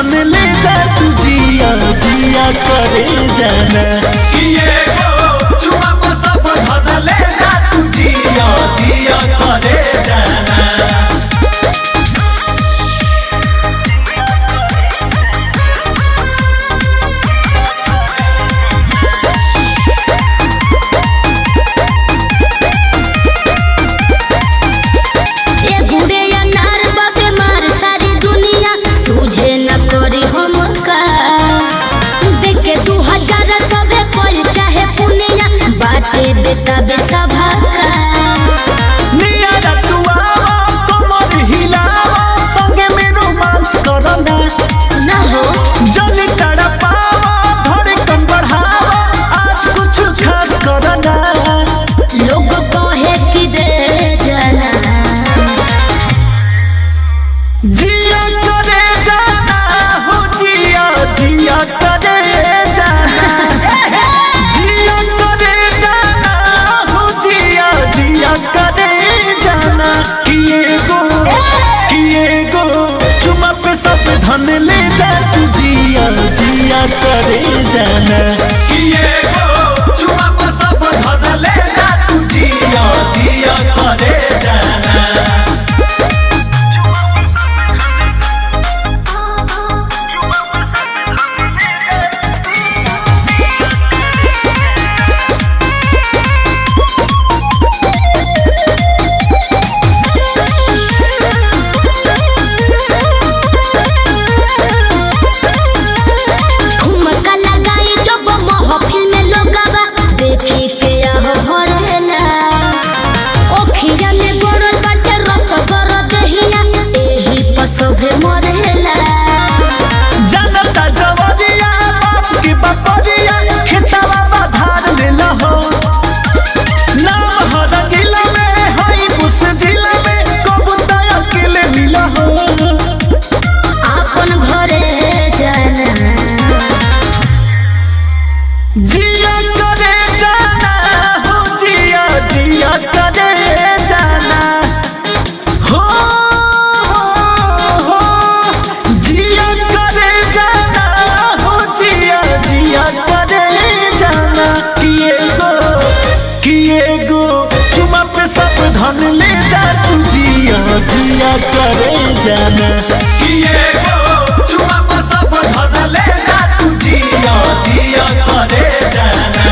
धन ले जा तू जिया जिया करे जाना किए गो चुमा पर सब धन ले जा तू जिया जिया करे जाना। जिया करे जाना हो जिया जिया करे जाना जिया करे जाना हो जिया जिया करे जाना किए गो चुमा पे सब धन ले जा तू जिया जिया करे जाना किए गो चुमा पर सब धन ले जा तू जिया जिया करे जाना। जिया करे जाना हो जिया जिया करे जाना हो जिया करे जाना हो जिया जिया करे जाना किए गो चुमा पे सब धन ले जा तू जिया जिया करे जाना किए गो चुमा पर सब धन ले जा तू जिया जिया करे जाना।